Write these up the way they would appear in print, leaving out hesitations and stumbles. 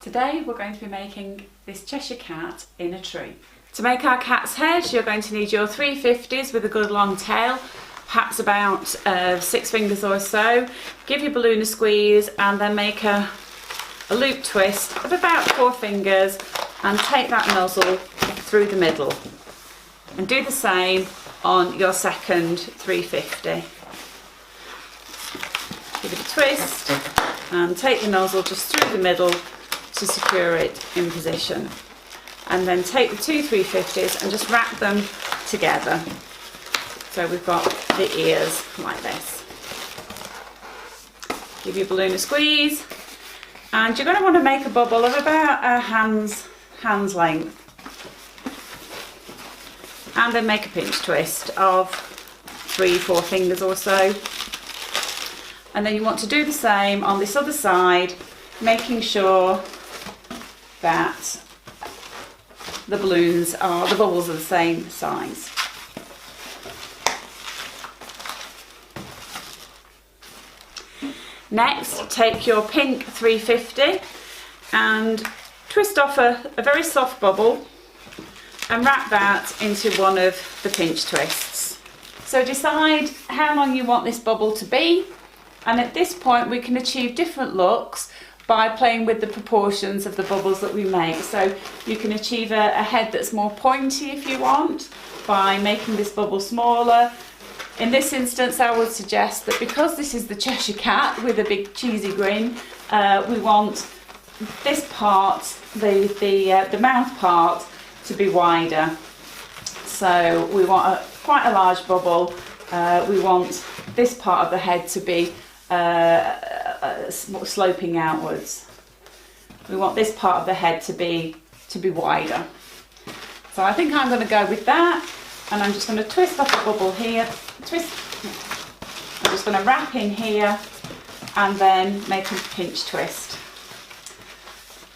Today we're going to be making this Cheshire Cat in a tree. To make our cat's head you're going to need your 350s with a good long tail, perhaps about 6 fingers or so. Give your balloon a squeeze and then make a loop twist of about 4 fingers and take that nozzle through the middle. And do the same on your second 350. Give it a twist and take the nozzle just through the middle to secure it in position, and then take the two 350s and just wrap them together so we've got the ears like this. Give your balloon a squeeze and you're going to want to make a bubble of about a hand's length, and then make a pinch twist of 3-4 fingers or so, and then you want to do the same on this other side, making sure that the bubbles are the same size. Next, take your pink 350 and twist off a very soft bubble and wrap that into one of the pinch twists. So decide how long you want this bubble to be, and at this point we can achieve different looks by playing with the proportions of the bubbles that we make. So you can achieve a head that's more pointy if you want by making this bubble smaller. In this instance I would suggest that because this is the Cheshire Cat with a big cheesy grin, we want this part, the mouth part, to be wider. So we want quite a large bubble. We want this part of the head to be sloping outwards. We want this part of the head to be wider. So I think I'm going to go with that, and I'm just going to twist off the bubble here. I'm just going to wrap in here and then make a pinch twist.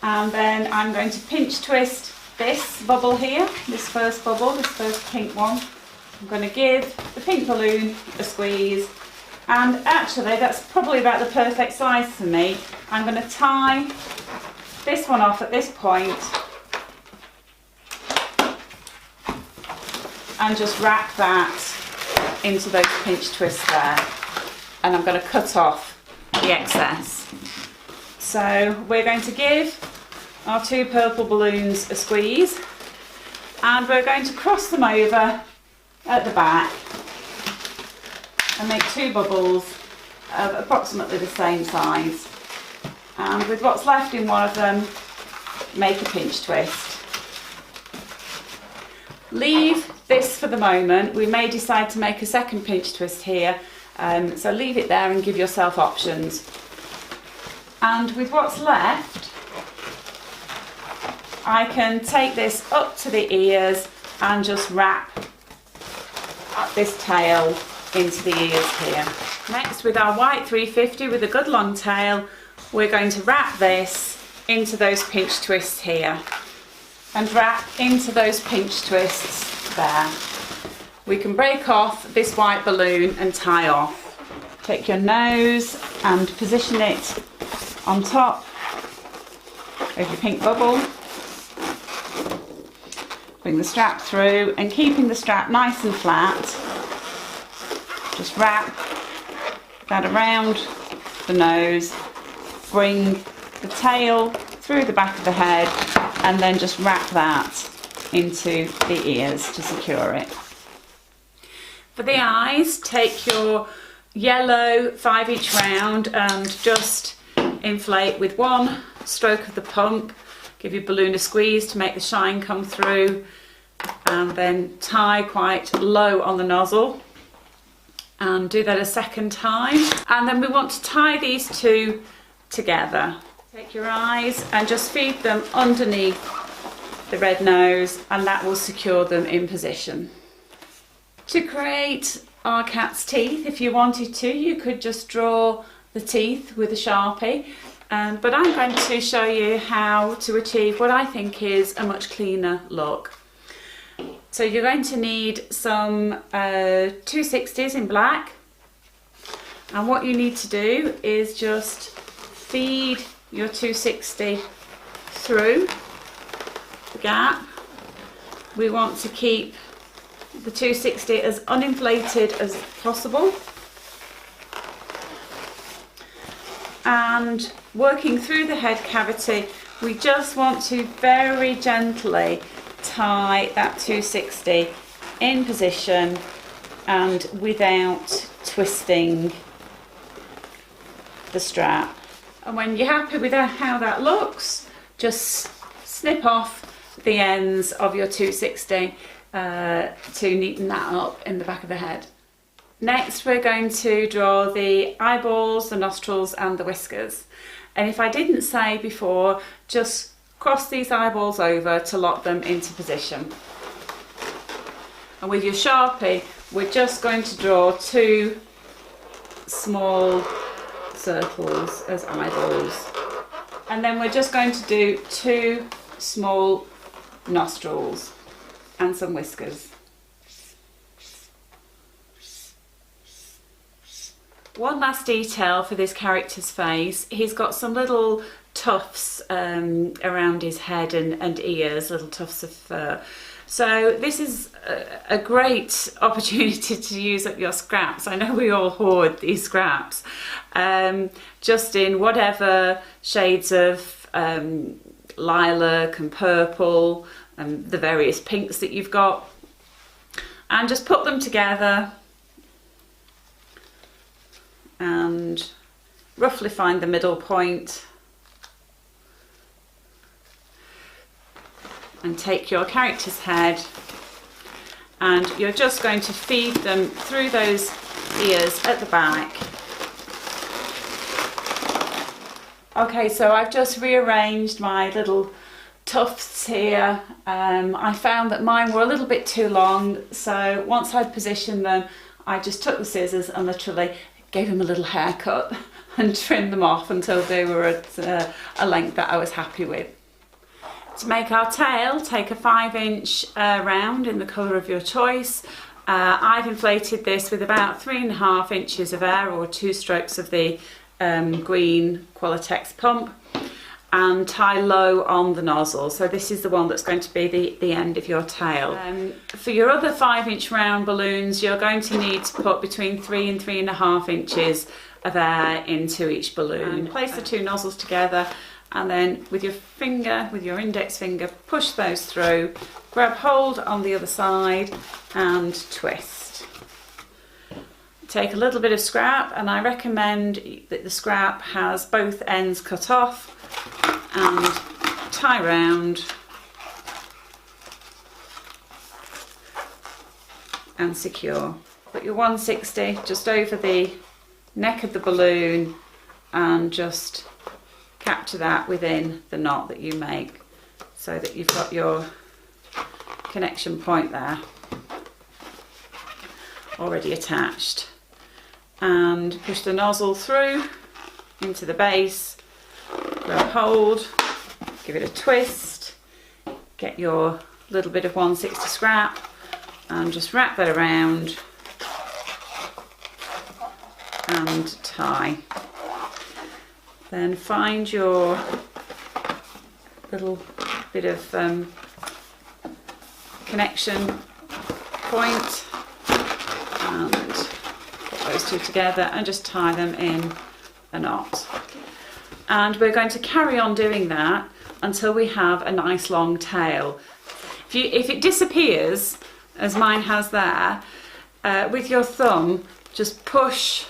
And then I'm going to pinch twist this bubble here, this first pink one. I'm going to give the pink balloon a squeeze. And actually that's probably about the perfect size for me. I'm going to tie this one off at this point and just wrap that into those pinch twists there, and I'm going to cut off the excess. So we're going to give our 2 purple balloons a squeeze and we're going to cross them over at the back and make 2 bubbles of approximately the same size, and with what's left in one of them make a pinch twist. Leave this for the moment. We may decide to make a second pinch twist here, so leave it there and give yourself options. And with what's left I can take this up to the ears and just wrap this tail into the ears here. Next, with our white 350 with a good long tail, we're going to wrap this into those pinch twists here and wrap into those pinch twists there. We can break off this white balloon and tie off. Take your nose and position it on top of your pink bubble. Bring the strap through, and keeping the strap nice and flat, just wrap that around the nose, bring the tail through the back of the head, and then just wrap that into the ears to secure it. For the eyes, take your yellow 5-inch round and just inflate with 1 stroke of the pump. Give your balloon a squeeze to make the shine come through, and then tie quite low on the nozzle. And do that a second time, and then we want to tie these 2 together. Take your eyes and just feed them underneath the red nose, and that will secure them in position. To create our cat's teeth, if you wanted to, you could just draw the teeth with a Sharpie, but I'm going to show you how to achieve what I think is a much cleaner look. So you're going to need some 260s in black, and what you need to do is just feed your 260 through the gap. We want to keep the 260 as uninflated as possible. And working through the head cavity, we just want to very gently tie that 260 in position and without twisting the strap. And when you're happy with how that looks, just snip off the ends of your 260 to neaten that up in the back of the head. Next, we're going to draw the eyeballs, the nostrils and the whiskers. And if I didn't say before, just cross these eyeballs over to lock them into position. And with your Sharpie, we're just going to draw 2 small circles as eyeballs. And then we're just going to do 2 small nostrils and some whiskers. One last detail for this character's face, he's got some little tufts around his head and ears, little tufts of fur. So this is a great opportunity to use up your scraps. I know we all hoard these scraps, just in whatever shades of lilac and purple and the various pinks that you've got, and just put them together and roughly find the middle point and take your character's head, and you're just going to feed them through those ears at the back. Okay, so I've just rearranged my little tufts here. I found that mine were a little bit too long, so once I'd positioned them, I just took the scissors and literally gave them a little haircut and trimmed them off until they were at a length that I was happy with. To make our tail, take a 5-inch round in the colour of your choice. I've inflated this with about 3.5 inches of air, or 2 strokes of the green Qualitex pump, and tie low on the nozzle. So this is the one that's going to be the end of your tail. For your other 5-inch round balloons, you're going to need to put between 3 and 3.5 inches of air into each balloon. And place the 2 nozzles together, and then with your finger, with your index finger, push those through, grab hold on the other side and twist. Take a little bit of scrap, and I recommend that the scrap has both ends cut off, and tie round and secure. Put your 160 just over the neck of the balloon and just capture that within the knot that you make, so that you've got your connection point there already attached. And push the nozzle through into the base, grab hold, give it a twist, get your little bit of 160 scrap and just wrap that around and tie. Then find your little bit of connection point and put those 2 together and just tie them in a knot. And we're going to carry on doing that until we have a nice long tail. If it disappears, as mine has there, with your thumb, just push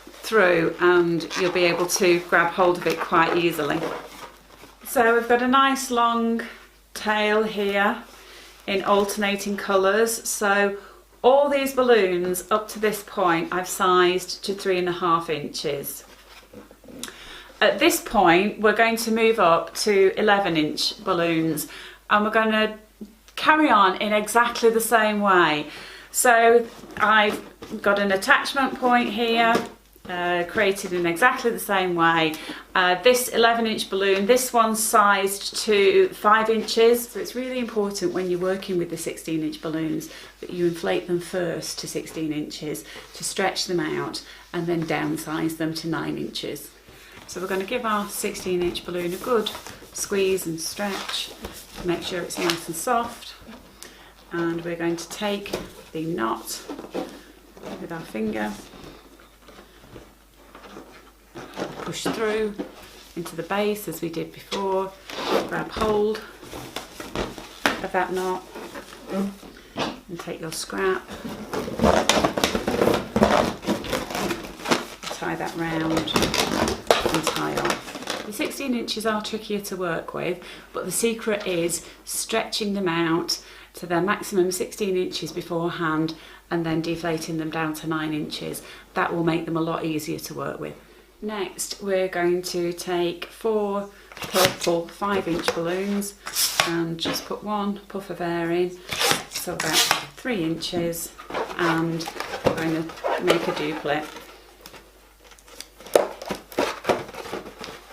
through and you'll be able to grab hold of it quite easily. So we've got a nice long tail here in alternating colours. So all these balloons up to this point I've sized to 3.5 inches. At this point we're going to move up to 11-inch balloons, and we're going to carry on in exactly the same way. So I've got an attachment point here, created in exactly the same way. This 11-inch balloon, this one's sized to 5 inches, so it's really important when you're working with the 16-inch balloons that you inflate them first to 16 inches to stretch them out, and then downsize them to 9 inches. So we're going to give our 16-inch balloon a good squeeze and stretch to make sure it's nice and soft. And we're going to take the knot with our finger, push through into the base as we did before, grab hold of that knot and take your scrap, tie that round and tie off. The 16 inches are trickier to work with, but the secret is stretching them out to their maximum 16 inches beforehand and then deflating them down to 9 inches. That will make them a lot easier to work with. Next, we're going to take 4 purple 5-inch balloons and just put 1 puff of air in, so about 3 inches, and we're going to make a duplicate.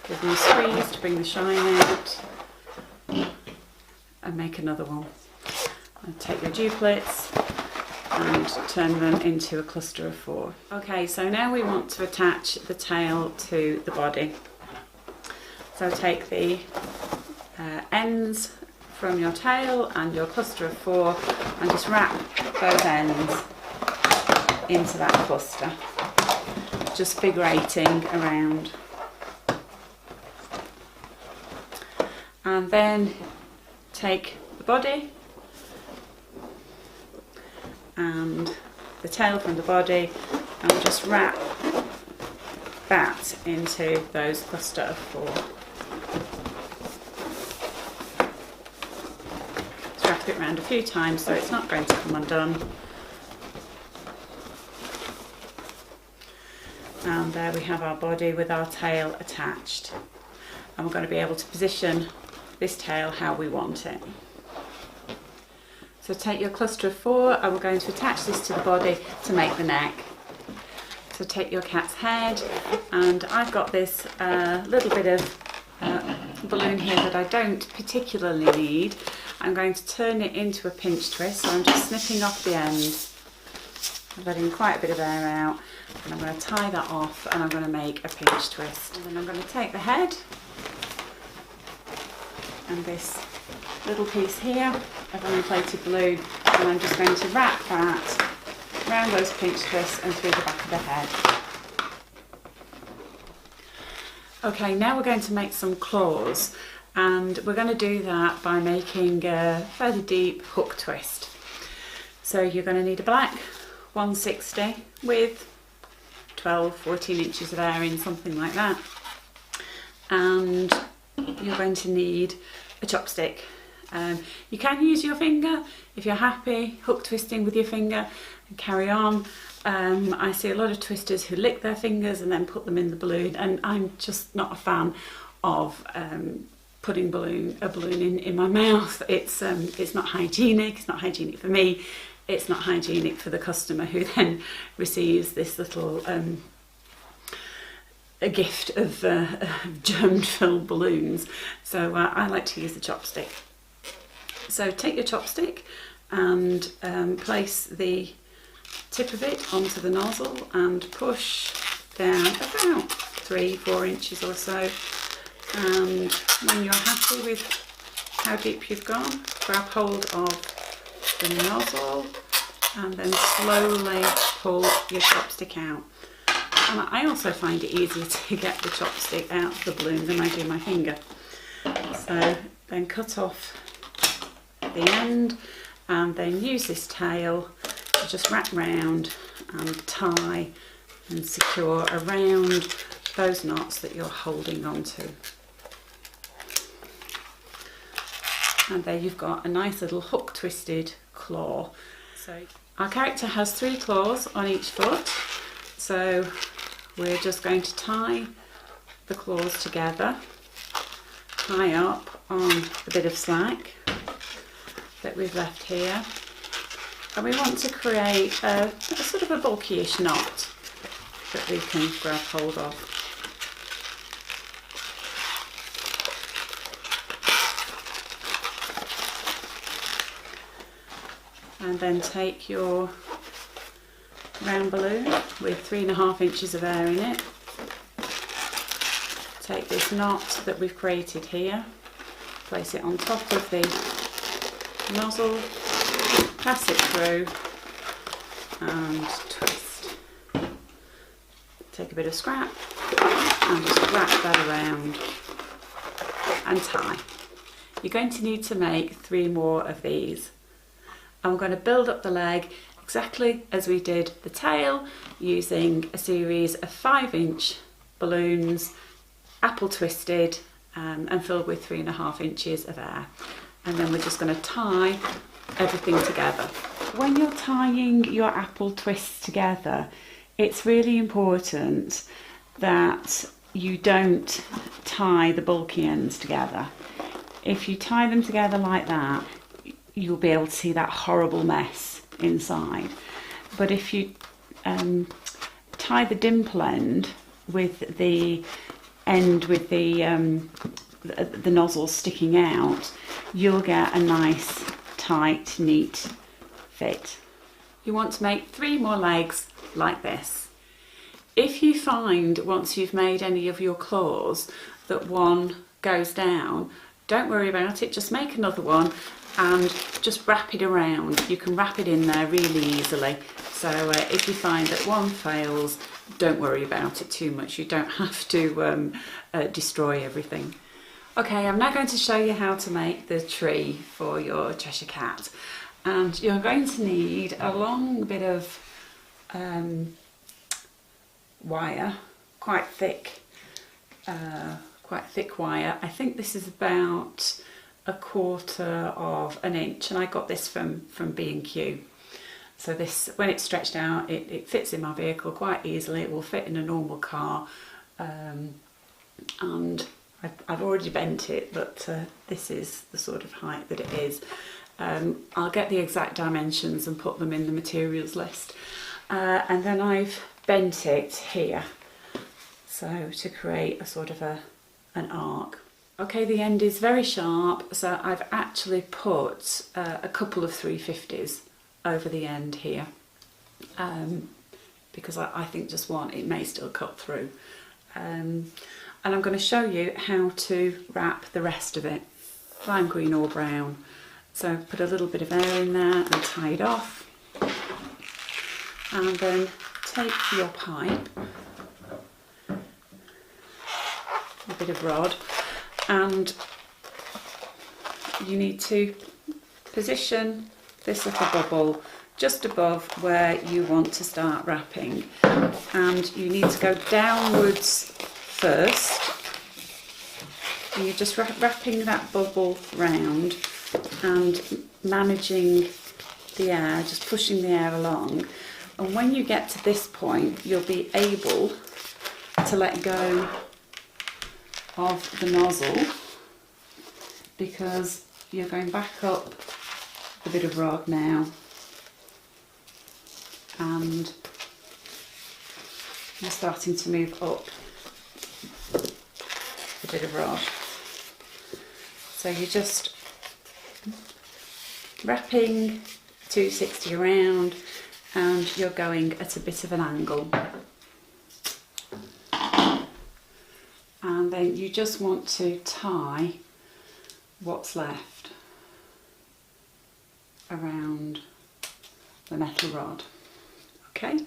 Give them a squeeze to bring the shine out and make another one. And take your duplets and turn them into a cluster of 4. Okay, so now we want to attach the tail to the body. So take the ends from your tail and your cluster of 4 and just wrap both ends into that cluster, just figure 8ing around. And then take the body and the tail from the body and just wrap that into those cluster of 4. Just wrap it around a few times so it's not going to come undone. And there we have our body with our tail attached, and we're going to be able to position this tail how we want it. So take your cluster of 4 and we're going to attach this to the body to make the neck. So take your cat's head, and I've got this little bit of balloon here that I don't particularly need. I'm going to turn it into a pinch twist, so I'm just snipping off the ends, letting quite a bit of air out, and I'm going to tie that off and I'm going to make a pinch twist. And then I'm going to take the head and this little piece here of an inflated balloon, and I'm just going to wrap that around those pinch twists and through the back of the head. Okay, now we're going to make some claws, and we're going to do that by making a fairly deep hook twist. So you're going to need a black 160 with 12-14 inches of air in, something like that, and you're going to need a chopstick. You can use your finger if you're happy hook twisting with your finger and carry on. I see a lot of twisters who lick their fingers and then put them in the balloon, and I'm just not a fan of putting a balloon in my mouth. It's not hygienic. It's not hygienic for me. It's not hygienic for the customer who then receives this little a gift of germ-filled balloons. So I like to use the chopstick. So take your chopstick and place the tip of it onto the nozzle and push down about 3-4 inches or so. And when you're happy with how deep you've gone, grab hold of the nozzle and then slowly pull your chopstick out. And I also find it easier to get the chopstick out of the balloon than I do my finger. So then cut off the end and then use this tail to just wrap round and tie and secure around those knots that you're holding onto. And there you've got a nice little hook twisted claw. So our character has 3 claws on each foot, so we're just going to tie the claws together, tie up on the bit of slack that we've left here, and we want to create a sort of a bulky-ish knot that we can grab hold of. And then take your round balloon with 3.5 inches of air in it. Take this knot that we've created here place it on top of the nozzle, pass it through and twist. Take a bit of scrap and just wrap that around and tie. You're going to need to make 3 more of these. And we're going to build up the leg exactly as we did the tail, using a series of 5-inch balloons, apple twisted and filled with 3.5 inches of air. And then we're just going to tie everything together. When you're tying your apple twists together, it's really important that you don't tie the bulky ends together. If you tie them together like that, you'll be able to see that horrible mess inside. But if you tie the dimple end with the nozzle sticking out, you'll get a nice, tight, neat fit. You want to make 3 more legs like this. If you find once you've made any of your claws that one goes down, don't worry about it, just make another one and just wrap it around. You can wrap it in there really easily. So if you find that one fails, don't worry about it too much. You don't have to destroy everything. Okay, I'm now going to show you how to make the tree for your Cheshire Cat. And you're going to need a long bit of wire, quite thick wire. I think this is about 1/4 of an inch, and I got this from B&Q. So this, when it's stretched out, it fits in my vehicle quite easily. It will fit in a normal car, and I've already bent it, but this is the sort of height that it is. I'll get the exact dimensions and put them in the materials list, and then I've bent it here, so to create a sort of an arc. Okay, the end is very sharp, so I've actually put a couple of 350s over the end here, because I think just one, it may still cut through. And I'm going to show you how to wrap the rest of it, lime green or brown. So put a little bit of air in there and tie it off, and then take your pipe, a bit of rod, and you need to position this little bubble just above where you want to start wrapping, and you need to go downwards first, and you're just wrapping that bubble round and managing the air, just pushing the air along. And when you get to this point, you'll be able to let go of the nozzle, because you're going back up a bit of rod now, and you're starting to move up a bit of rod. So you're just wrapping 260 around, and you're going at a bit of an angle. And then you just want to tie what's left around the metal rod. Okay,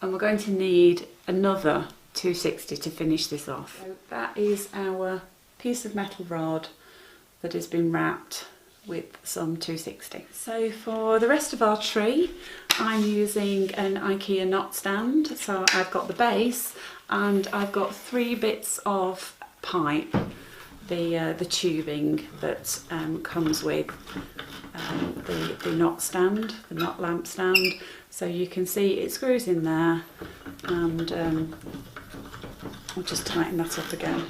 and we're going to need another 260 to finish this off. So that is our piece of metal rod that has been wrapped with some 260. So for the rest of our tree, I'm using an IKEA knot stand. So I've got the base, and I've got 3 bits of pipe, the tubing that comes with the knot stand, the knot lamp stand. So you can see it screws in there, and I'll just tighten that up again.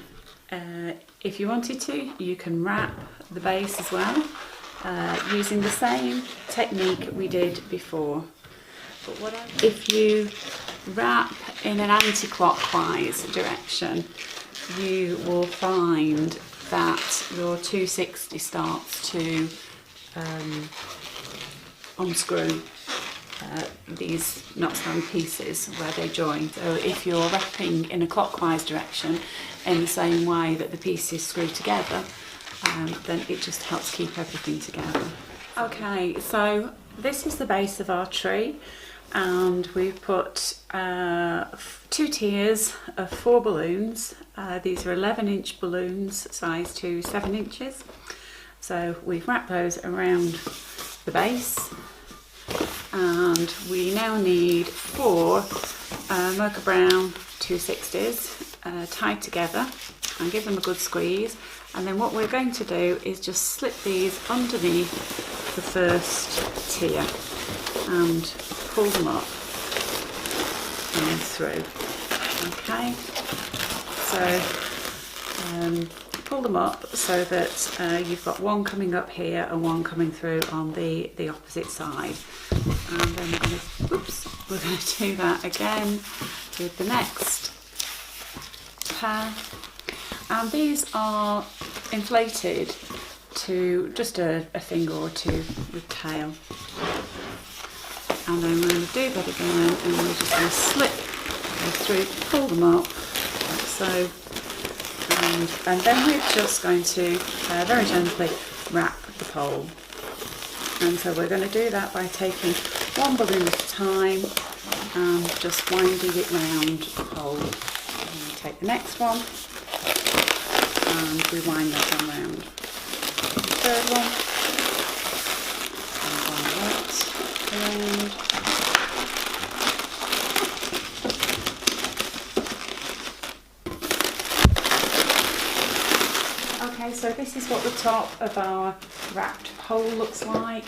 If you wanted to, you can wrap the base as well, using the same technique we did before. But if you wrap in an anti-clockwise direction, you will find that your 260 starts to unscrew these knot stand pieces where they join. So if you're wrapping in a clockwise direction, in the same way that the pieces screw together, then it just helps keep everything together. Okay, so this is the base of our tree, and we've put 2 tiers of 4 balloons. These are 11-inch balloons, size to 7 inches. So we've wrapped those around the base, and we now need 4 mocha brown 260s tied together, and give them a good squeeze. And then what we're going to do is just slip these underneath the first tier and pull them up and through. Okay, so pull them up so that you've got one coming up here and one coming through on the opposite side. And then we're going to do that again with the next pair. And these are inflated to just a finger or two with tail. And then we're going to do that again, and we're just going to slip through, pull them up like so, and then we're just going to very gently wrap the pole. And so we're going to do that by taking one balloon at a time and just winding it round the pole. And we take the next one and we wind that one round. The third one, and wind that around. Okay, so this is what the top of our wrapped pole looks like,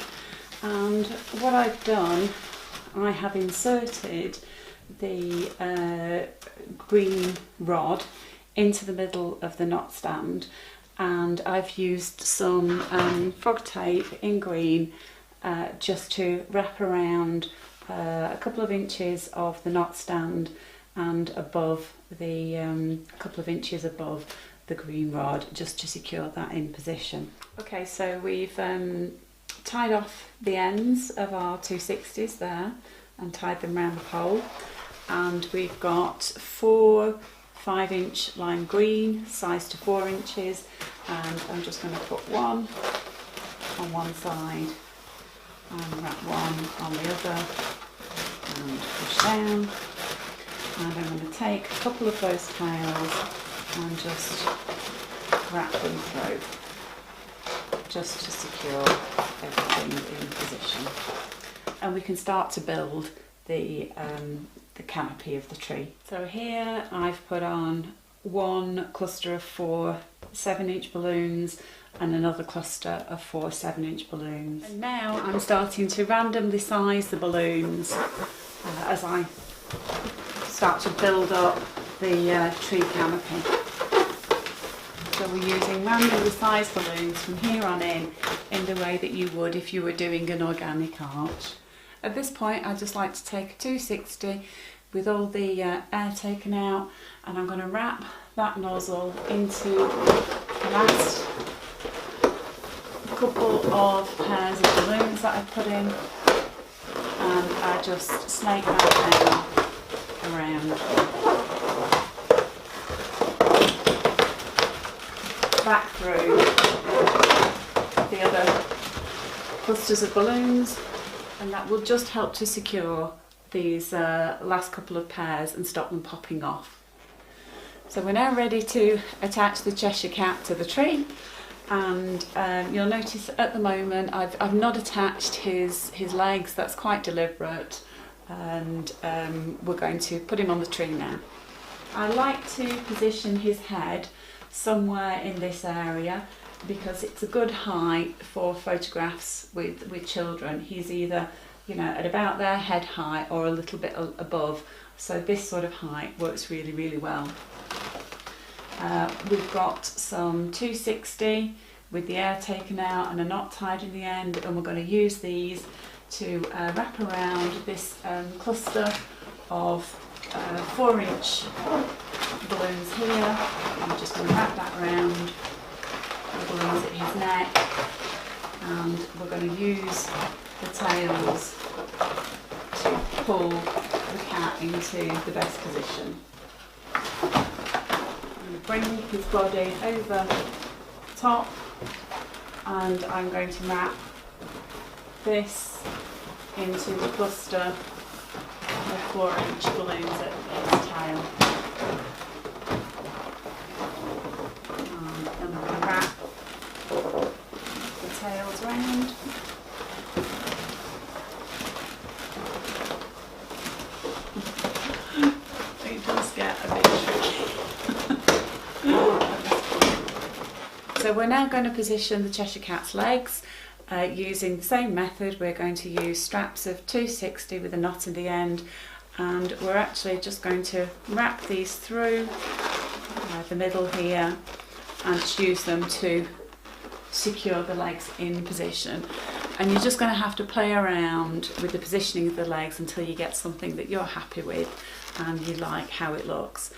and what I've done, I have inserted the green rod into the middle of the knot stand, and I've used some frog tape in green just to wrap around a couple of inches of the knot stand and above the a couple of inches above the green rod, just to secure that in position. Okay, so we've tied off the ends of our 260s there and tied them around the pole, and we've got 4 5-inch lime green, size to 4 inches, and I'm just going to put one on one side and wrap one on the other and push down. And I'm going to take a couple of those tails and just wrap them through, just to secure everything in position. And we can start to build the canopy of the tree. So here I've put on one cluster of 4 7-inch balloons and another cluster of 4 7-inch balloons. And now I'm starting to randomly size the balloons as I start to build up the tree canopy. So we're using randomly sized balloons from here on in the way that you would if you were doing an organic arch. At this point I'd just like to take a 260 with all the air taken out, and I'm going to wrap that nozzle into the last couple of pairs of balloons that I've put in, and I just snake that down around. Back through the other clusters of balloons, and that will just help to secure these last couple of pairs and stop them popping off. So we're now ready to attach the Cheshire Cat to the tree, and you'll notice at the moment I've not attached his legs. That's quite deliberate, and we're going to put him on the tree now. I like to position his head somewhere in this area because it's a good height for photographs with children. He's either, you know, at about their head height or a little bit above, so this sort of height works really, really well. We've got some 260 with the air taken out and a knot tied in the end, and we're going to use these to wrap around this cluster of 4-inch balloons here. I'm just going to wrap that around the balloons at his neck, and we're going to use the tails to pull the cat into the best position. I'm going to bring his body over the top and I'm going to wrap this into the cluster of 4-inch balloons at its tail. And I'm going to wrap the tails round. It does get a bit tricky. So we're now going to position the Cheshire Cat's legs. Using the same method. We're going to use straps of 260 with a knot in the end, and we're actually just going to wrap these through the middle here and use them to secure the legs in position. And you're just going to have to play around with the positioning of the legs until you get something that you're happy with and you like how it looks.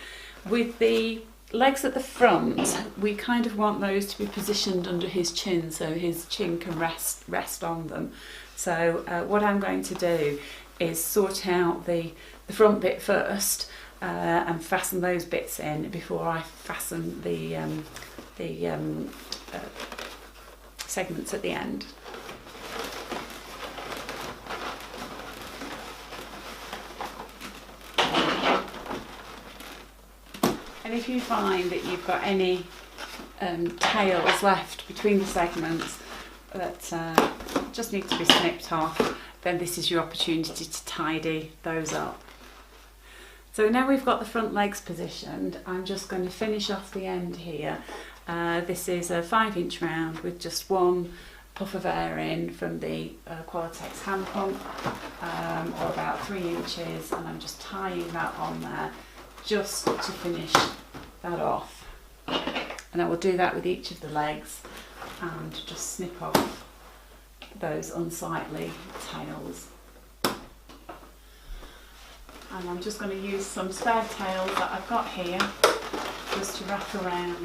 With the legs at the front, we kind of want those to be positioned under his chin so his chin can rest on them. So what I'm going to do is sort out the front bit first and fasten those bits in before I fasten the segments at the end. And if you find that you've got any tails left between the segments that just need to be snipped off, then this is your opportunity to tidy those up. So now we've got the front legs positioned, I'm just going to finish off the end here. This is a 5-inch round with just one puff of air in from the Qualitex hand pump, or about 3 inches, and I'm just tying that on there just to finish that off. And I will do that with each of the legs and just snip off those unsightly tails. And I'm just going to use some spare tails that I've got here just to wrap around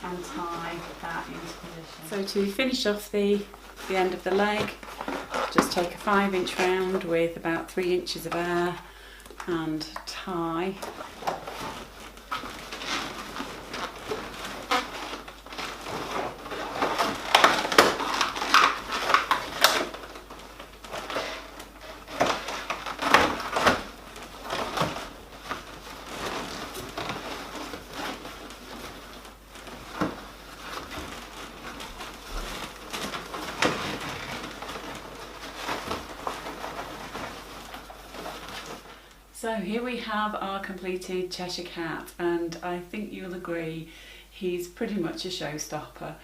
and tie that into position. So to finish off the end of the leg, just take a 5-inch round with about 3 inches of air and tie. So here we have our completed Cheshire Cat, and I think you'll agree he's pretty much a showstopper.